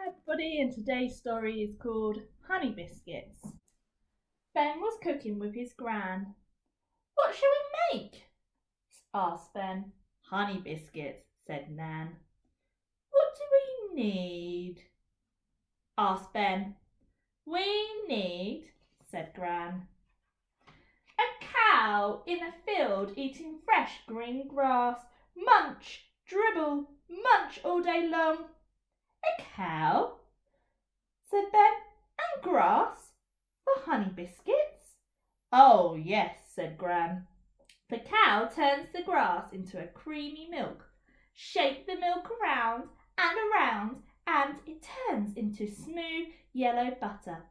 Hi everybody, and today's story is called Honey Biscuits. Ben was cooking with his gran. "What shall we make?" asked Ben. "Honey biscuits," said Nan. "What do we need?" asked Ben. "We need," said Gran, "a cow in a field eating fresh green grass. Munch, dribble, munch all day long." "A cow?" said Ben, "and grass for honey biscuits?" "Oh, yes," said Gran. "The cow turns the grass into a creamy milk. Shake the milk around and it turns into smooth yellow butter.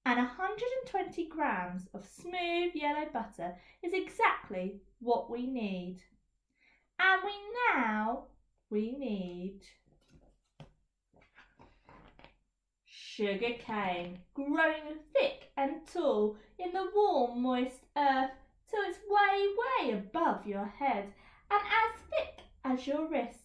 And 120 grams of smooth yellow butter is exactly what we need. And we need sugar cane, growing thick and tall in the warm, moist earth till it's way above your head and as thick as your wrist.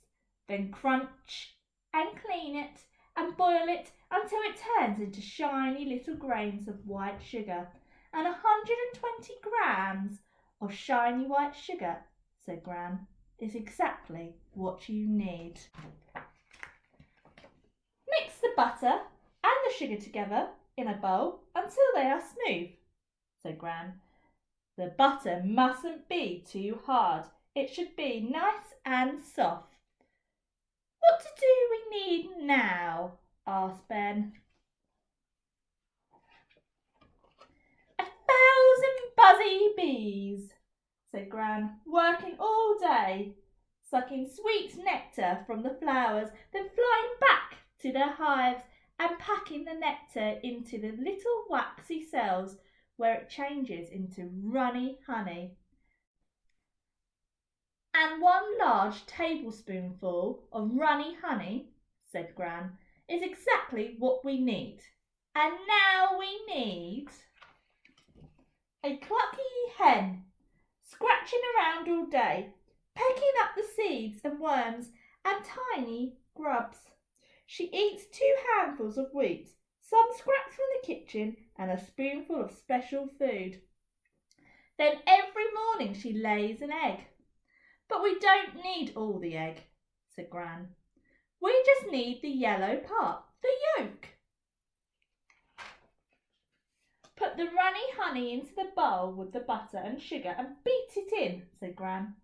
Then crunch and clean it and boil it until it turns into shiny little grains of white sugar. And 120 grams of shiny white sugar," said Gran, "is exactly what you need. Mix the butter and the sugar together in a bowl until they are smooth," said Gran. "The butter mustn't be too hard. It should be nice and soft." "What do we need now?" asked Ben. "1,000 buzzy bees," said Gran, "working all day, sucking sweet nectar from the flowers, then flying back to their hives and packing the nectar into the little waxy cells where it changes into runny honey. And 1 large tablespoonful of runny honey," said Gran, "is exactly what we need. And now we need a clucky hen, scratching around all day, pecking up the seeds and worms and tiny grubs. She eats 2 handfuls of wheat, some scraps from the kitchen, and a spoonful of special food. Then every morning she lays an egg." "But we don't need all the egg," said Gran. "We just need the yellow part, the yolk." "Put the runny honey into the bowl with the butter and sugar and beat it in," said Gran.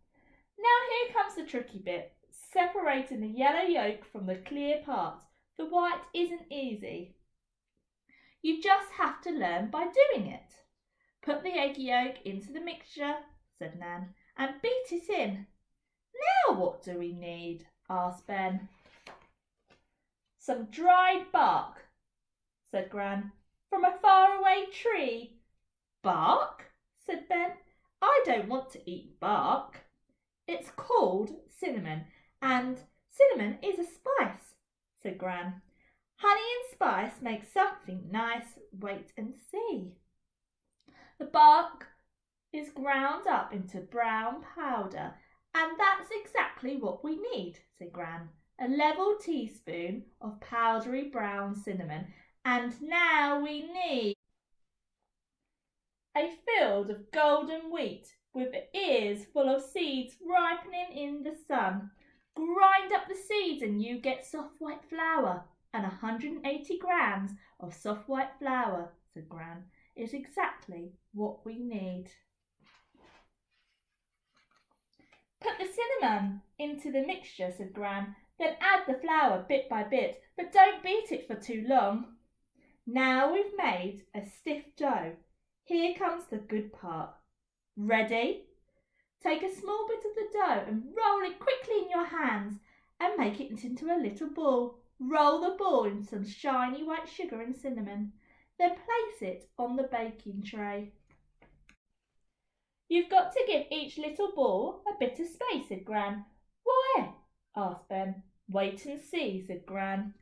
"Now here comes the tricky bit, separating the yellow yolk from the clear part. The white isn't easy. You just have to learn by doing it." "Put the egg yolk into the mixture," said Nan, "and beat it in." "Now what do we need?" asked Ben. "Some dried bark," said Gran, "from a faraway tree." "Bark?" said Ben. "I don't want to eat bark." "It's called cinnamon, and cinnamon is a spice," said Gran. "Honey and spice make something nice. Wait and see." "The bark is ground up into brown powder, and that's exactly what we need," said Gran. "A level teaspoon of powdery brown cinnamon. And now we need a field of golden wheat with ears full of seeds ripening in the sun. Grind up the seeds and you get soft white flour. And 180 grams of soft white flour," said Gran, "is exactly what we need." "Put the cinnamon into the mixture," said Gran. "Then add the flour bit by bit, but don't beat it for too long." Now we've made a stiff dough. Here comes the good part. Ready? Take a small bit of the dough and roll it quickly in your hands and make it into a little ball. Roll the ball in some shiny white sugar and cinnamon. Then place it on the baking tray. "You've got to give each little ball a bit of space," said Gran. "Why?" asked Ben. "Wait and see," said Gran.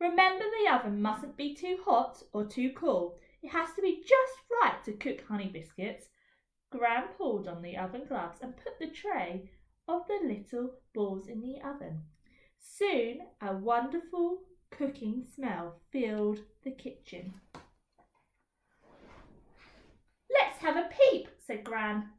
"Remember, the oven mustn't be too hot or too cool. It has to be just right to cook honey biscuits." Gran pulled on the oven gloves and put the tray of the little balls in the oven. Soon a wonderful cooking smell filled the kitchen. "Let's have a peep," said Gran.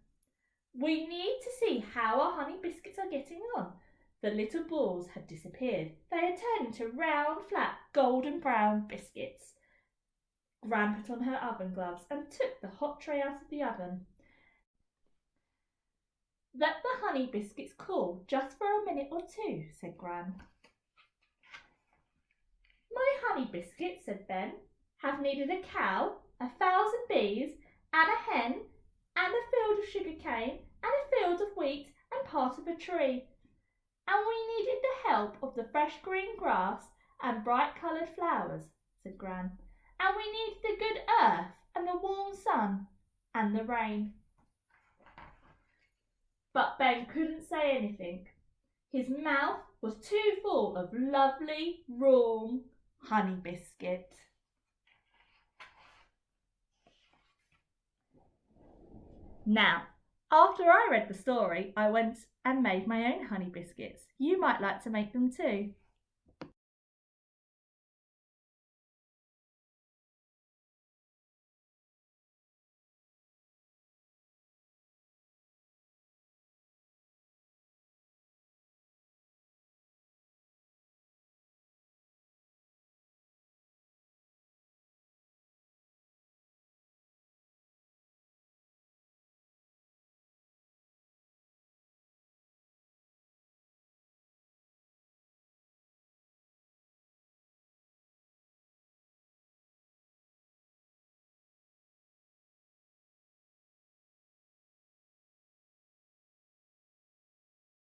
"We need to see how our honey biscuits are getting on." The little balls had disappeared. They had turned into round, flat, golden brown biscuits. Gran put on her oven gloves and took the hot tray out of the oven. "Let the honey biscuits cool just for a minute or two," said Gran. "My honey biscuits," said Ben, "have needed a cow, 1,000 bees, and a hen, and a field of sugar cane, and a field of wheat, and part of a tree. And we needed the help of the fresh green grass and bright coloured flowers," said Gran. "And we needed the good earth, and the warm sun, and the rain." But Ben couldn't say anything. His mouth was too full of lovely, warm honey biscuit. Now, after I read the story, I went and made my own honey biscuits. You might like to make them too.